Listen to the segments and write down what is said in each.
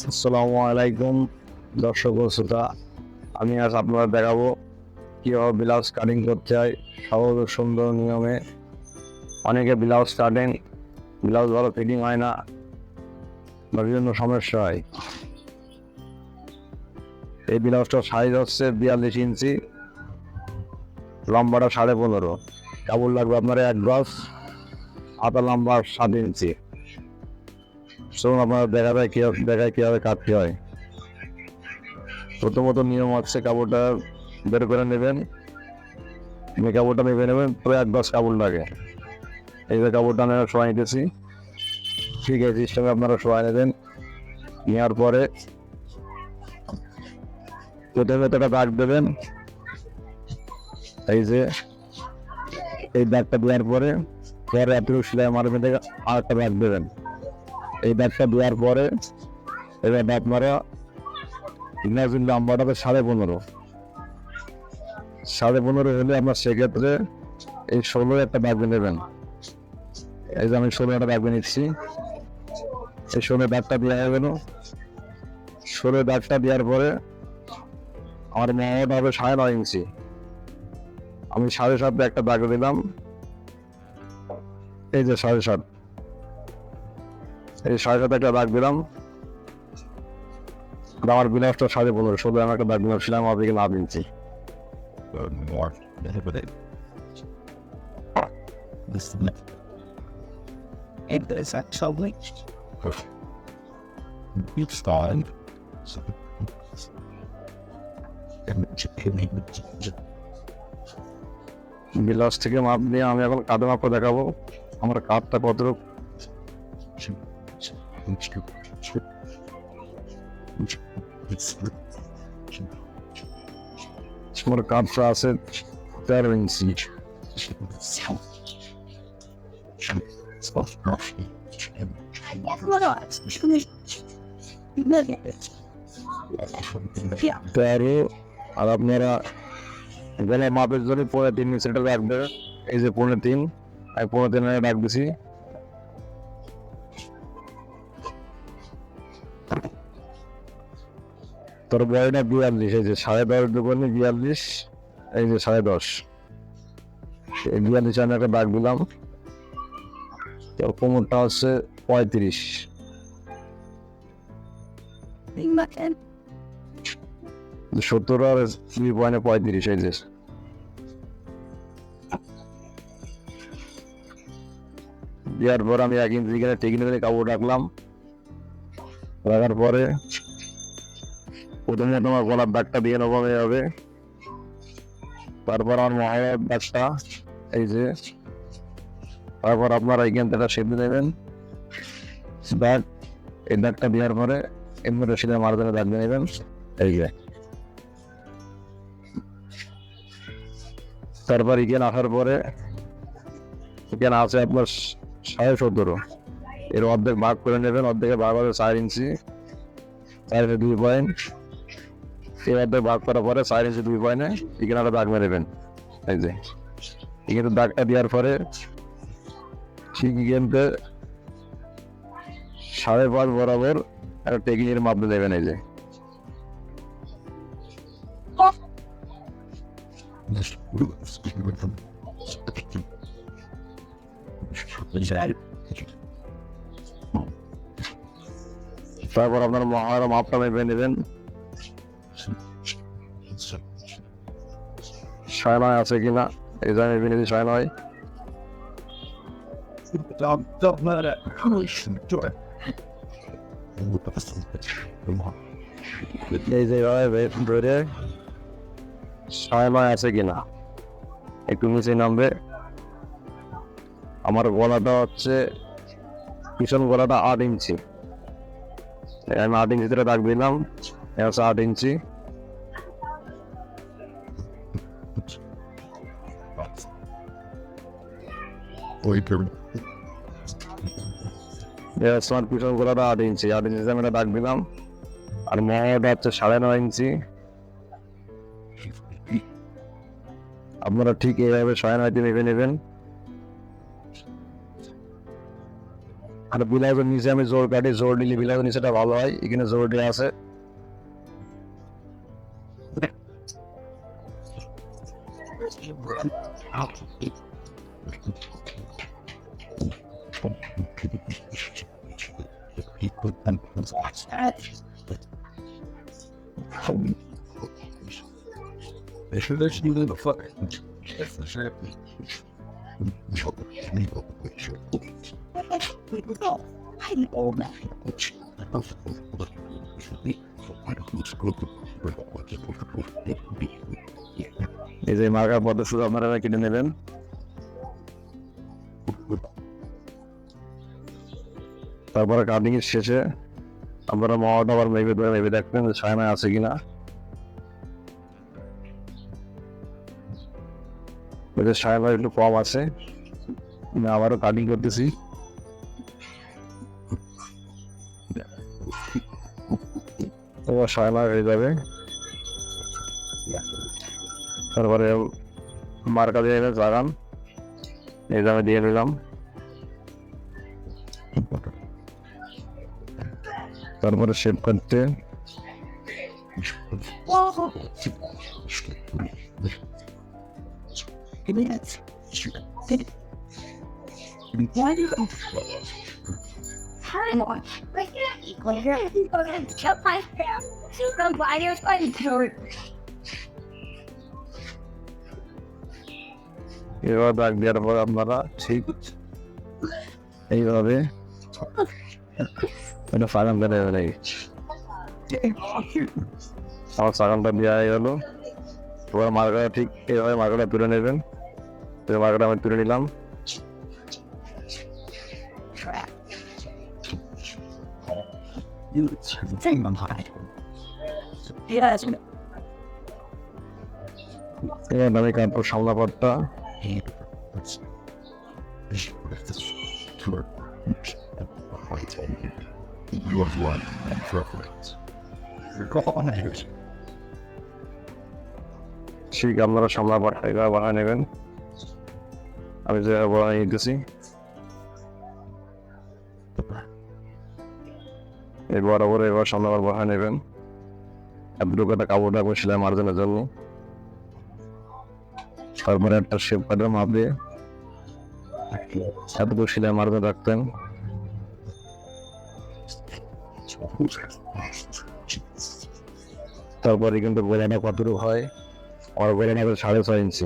আসসালামু আলাইকুম দর্শক ও শ্রোতা, আমি আজ আপনারা দেখাবো কীভাবে ব্লাউজ কাটিং করতে হয় সহজ ও সুন্দর নিয়মে। অনেকে ব্লাউজ কাটেন, ব্লাউজ ভালো ফিটিং হয় না বা বিভিন্ন সমস্যা হয়। এই ব্লাউজটার সাইজ হচ্ছে 42 ইঞ্চি, লম্বাটা 15.5, কাপড় লাগবে আপনার 1 গজ, হাতা লম্বা 7 ইঞ্চি। চলুন আপনারা দেখায় কীভাবে কাটতে হয়। প্রথমত নিয়ম হচ্ছে কাপড়টা বের করে নেবেন, কাপড়টা নেবে নেবেন, তবে 1 গজ কাপড় লাগে। এই যে কাপড়টা আমরা শোয়া নিতেছি, ঠিক আছে সিস্টেমে আপনারা শোয়া নেবেন। নেওয়ার পরে প্রথমে একটা দাগ দেবেন, এই যে এই দাগটা দেওয়ার পরে এতটুকু সেলাই মারবেন, থেকে আরেকটা দাগ দেবেন। এই দাগটা দেওয়ার পরে এবার আপনারা ইনাজিন নাম্বারটা 15.5 হলে আপনার সেক্ষেত্রে এই 16 একটা দাগ নেবেন। এই যে আমি 16 একটা দাগ নিচ্ছি, এই 16 দাগটা দেওয়া হবে না। 16 দাগটা দেওয়ার পরে আমার মাওয়াটা হবে 9.5 ইঞ্চি, আমি 7.5 একটা দাগ দিলাম। এই যে 7.5, এই 7.5 একটা দাগ দিলাম। আমার ব্লাউজটা 15.5, 16 আমি একটা দাগ দিলাম, ছিলাম আমার দিকে 9 ইঞ্চি। It's actually it's fine. Blouse থেকে মাপ নিয়ে আমি এখন কাঁধে মাপটা দেখাবো, আমার কাঁধটা কতটুকু। আমার কাঁধটা আছে 13 ইঞ্চি। তেরো, আর আপনারা এখানে মাপের জন্য 3.5 ইঞ্চিটা রাখবে। এই যে 3.5, আমি 3.5 রাখ দিছি। তোর বয়টা 42, এই যে 10.5 দোকানে 42, এই যে 10.5, এই 42 আমি একটা দাগ দিলাম। তোর কোমরটা হচ্ছে 35, 70 আর 3.35, এই যে দেওয়ার পর আমি 1 ইঞ্চি টেকিনে কাপড় রাখলাম। রাখার পরে প্রথমে তোমার গলার দাগটা দিয়ে নেবো হবে, তারপর আমার মহায়ের দাগটা, এই যে তারপর আপনারা এইখান থেকে সেদ্ধ নেবেন দাগ। এই দাগটা দেওয়ার পরে এমনি সেটা মারদানে দাগ দিয়ে নেবেন, এই যে। তারপর এখানে আসার পরে এখানে আছে আপনার 17.5, এর অর্ধেক ভাগ করে নেবেন, অর্ধেকে ভাগ হবে 4 ইঞ্চি, 4 2 পয়েন্ট। এই অর্ধেক ভাগ করার পরে 4 ইঞ্চি 2 পয়েন্টে এখানে একটা দাগ মেরেবেন, এই যে। এখানে দাগটা দেওয়ার পরে ঠিক এখানতে 5.5 বরাবর একটা টেকিনের মাপ দেবেন, এই যে। তারপর আপনার মহার মাপটা মেপে নেবেন, 9.5 আছে কিনা, এই যে মেপে নিয়েছি 9.5। এই যে ধরে 9.5 আছে কিনা একটু নিচে নামবে। আমার গলাটা হচ্ছে পিছন গলাটা 8 ইঞ্চি, আমি 8 ইঞ্চি ধরে দাগ দিলাম, হচ্ছে 8 ইঞ্চি। আমার পিছন গলাটা 8 ইঞ্চি, 8 ইঞ্চি আমি দাগ দিলাম। আর মহাটা হচ্ছে 9.5 ইঞ্চি। আপনারা ঠিক এইভাবে 9.5 মেপে নেবেন। আর ব্লাউজের নিচে আমি জোর কাটি, জোর দিলে ব্লাউজের নিচেটা ভালো হয়, এখানে জোর দেওয়া আছে। এই যে মার্কার পদ্ধতি শুধু আপনারা কিনে নেবেন। তারপরে কাটিং এর শেষে আপনারা মাওয়াটা আবার মেপে দেখবেন যে ছায়া আছে কিনা। ছায়া একটু কম আছে, আমি আবারও কাটিং করতেছি। ছায়া হয়ে যাবে। তারপরে মার্কা দিয়ে লাগান, এই যে আমি দিয়ে নিলাম। তারপরে শেপ করতে এবার দাগ দেওয়ার পর আপনারা ঠিক এইভাবে এটা ফাগান দেওয়া হয়ে গেছে। আমার সাগানটা দেওয়া হয়ে গেল। এবার মার্কাটা ঠিক এইভাবে মার্কাটা তুলে নেবেন। মার্কাটা আমি তুলে নিলাম। এবার আমি কাটবো সামনা পাটটা। ঠিক আপনারা সামনা পাটটা এভাবে বানিয়ে নেবেন। আমি যে বানিয়ে নিতেছি, এই বরাবর এবার সামনে আবার বানিয়ে নেবেন। এতটুকু একটা কাপড় রাখবো সেলাই মার্জিনের জন্য। তারপরে একটা শেপ কাটার মাপ দিয়ে এতটুকু সেলাই মার্জিন রাখতেন। তারপরে কিন্তু বেলানা কতটুকু হয়, আমার বেলানা 6.5 ইঞ্চি।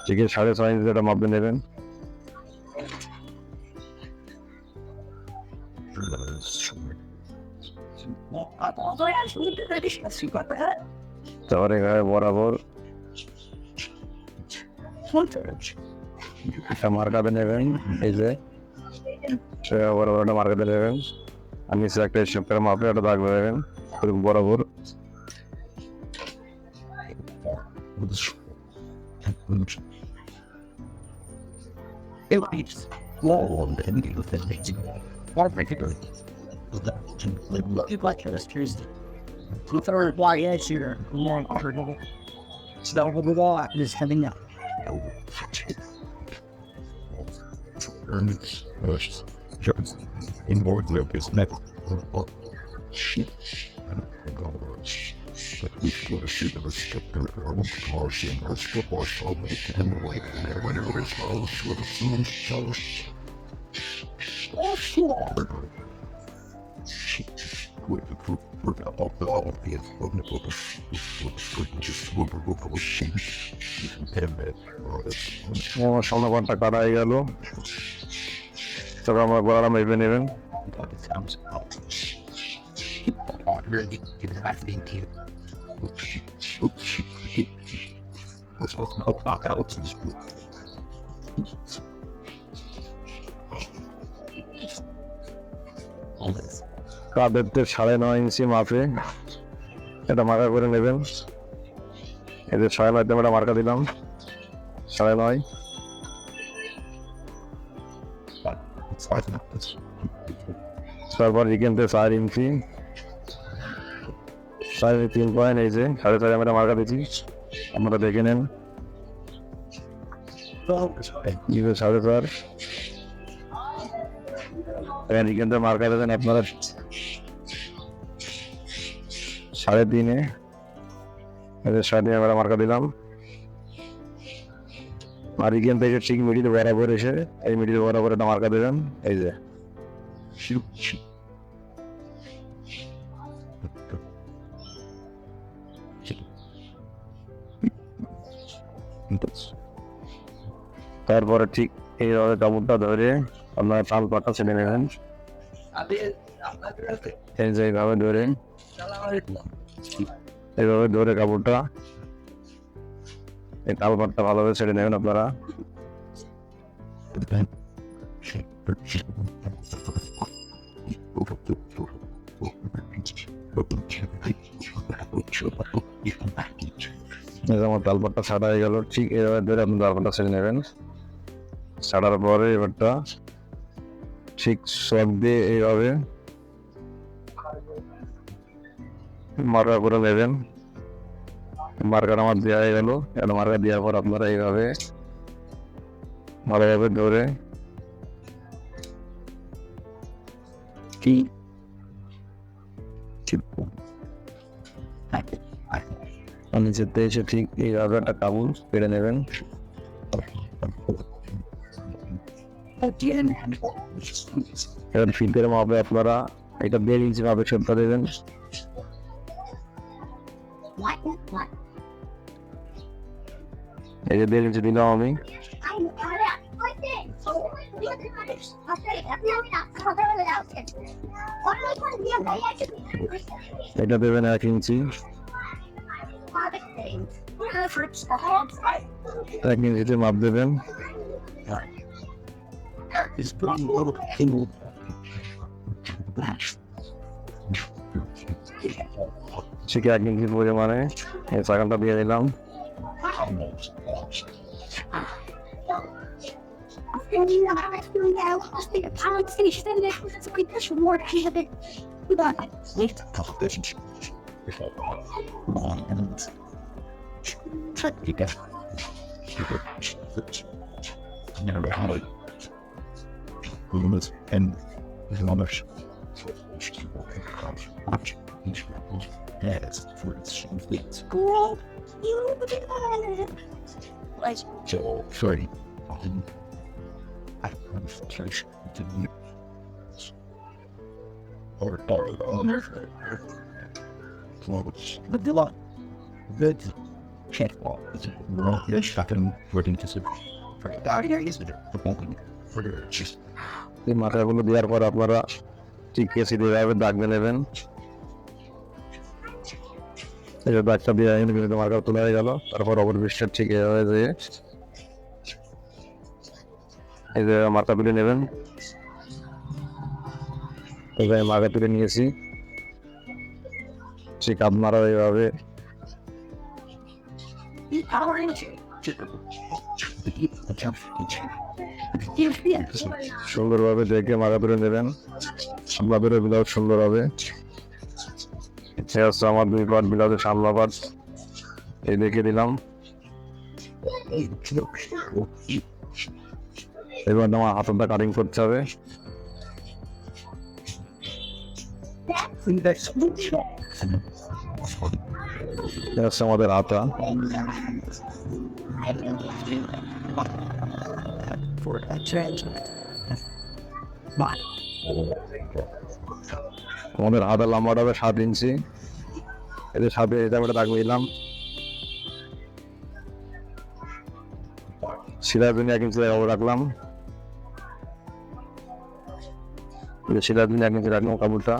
ঠিক আছে, 6.5 ইঞ্চি একটা মাপ দিয়ে নেবেন। তারপরে বরাবর একটা মার্কাতে নেবেন, এই যে বরাবর একটা মার্কাতে নেবেন। আর নিচে একটা শেপ করে মাপে একটা দাগ দেবেন বরাবর। আমার সামনে পাটটা কাটা হয়ে গেল। তবে আমার গলাটা মেপে নেবেন। কাঁধের 9.5 ইঞ্চি মাপে এটা মার্কা করে নেবেন। এদের 9.5 একটা মার্কা দিলাম, 9.5। তারপর এখান থেকে 4 ইঞ্চি, 3.5 পয়েন্ট, এই যে 4.5 আমি একটা মার্কা দিচ্ছি, আপনারা দেখে নেন। 4.5 এখানে কিন্তু মার্কা দেবেন আপনারা 3.5 3.5 করে মার্কা দিলাম। আর এখান থেকে ঠিক মিডিল বরাবর এসে এই মিডিল বরাবর একটা মার্কা দেবেন, এই যে তারপরে ঠিক এইভাবে কাপড়টা ধরে আপনার তাল পাটা ছেড়ে নেবেন, এই যে এইভাবে ধরে এইভাবে ধরে কাপড়টা এই তাল পাটটা ভালোভাবে ছেড়ে নেবেন আপনারা। আমার তালপাটটা ছাড়া হয়ে গেল, ঠিক এইভাবে ধরে আপনি তালপাটটা ছেড়ে নেবেন। ছাড়ার পরে এবারটা ঠিক শক দিয়ে এইভাবে মার্কা করে নেবেন। মার্কার আমার দেওয়া হয়ে গেল। একটা মার্কা দেওয়ার পর আপনারা এইভাবে ভালোভাবে ধরে কি নিচেতে এসে ঠিক এইভাবে একটা কাপড় পেরে নেবেন। এবার ফিতের মাপে আপনারা এটা 1.5 ইঞ্চি মাপে শেপটা দেবেন। এই যে 1.5 ইঞ্চি দিলাম আমি। এটা দেবেন 1 ইঞ্চি। 1 ইঞ্চিতে মাপ দেবেন। ঠিক 1 ইঞ্চি পরিমাণে এই চাকানটা দিয়ে দিলাম। Sorry. But the lot. Good. Check. Yes, I can working to see. এই মাথাগুলো দেওয়ার পর আপনারা ঠিক কেসি দিয়ে দাগ নেবেন। এই যে দাগটা দিয়ে কিন্তু মার্কা তোলা হয়ে গেল। তারপর অপর পৃষ্ঠা ঠিক এভাবে দিয়ে এই যে মার্কা তুলে নেবেন। এইভাবে মার্কা তুলে নিয়েছি। ঠিক আপনারা এইভাবে সুন্দরভাবে দেখে মার্কা তুলে নেবেন। আপনাদেরও ব্লাউজ সুন্দর হবে। আমার 2 পার্ট ব্লাউজের সামলা পার্ট এই দেখে দিলাম। এবার আমার হাতটা কাটিং করতে হবে। আমাদের হাতা আমাদের হাতা লম্বাটা হবে 7 ইঞ্চি। এদের সাথে এটা আমরা দাগ দিলাম। সিলাইয়ের জন্য 1 ইঞ্চি রাখলাম। সিলাইয়ের জন্য 1 ইঞ্চি রাখলাম কাপড়টা।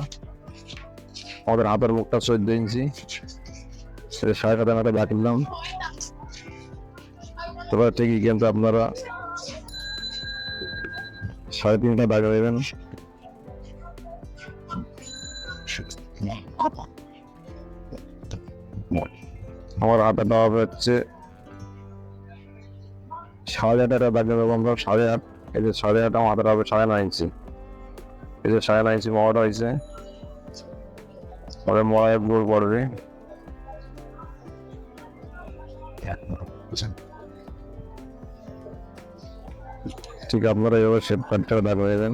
আমাদের হাতের মুখটা 14 ইঞ্চি। 7.5 হাতে দাগ দিলাম। তারপর ঠিক কিন্তু আপনারা 3.5টা দাগ দেবেন। আমার হাতাটা হবে হচ্ছে 8.5 দাগ দেবো আমরা 8.5। এই যে 8.5 আমার হাতাটা হবে 9.5 ইঞ্চি। এই যে 9.5 ইঞ্চি মোড়াটা হয়েছে। তবে মোড়ায় গোল পড়বে। ঠিক আপনারা এভাবে শেপ কাটটা দাগ দেবেন।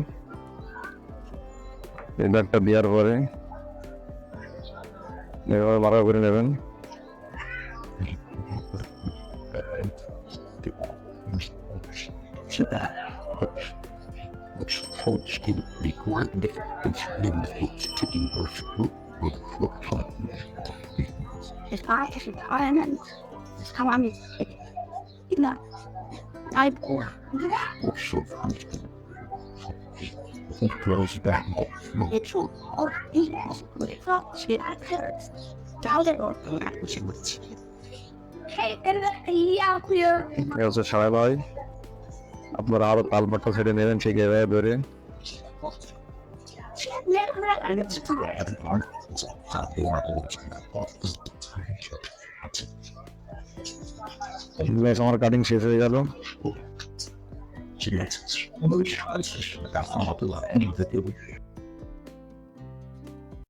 এই দাগটা দেওয়ার পরে এভাবে মার্কা করে নেবেন। Close back. এ হচ্ছে সাড়ে 9। আপনারা আরো তালপাটটা ছেড়ে নেবেন ঠিক এভাবে ধরে। আমার কাটিং শেষ হয়ে গেল।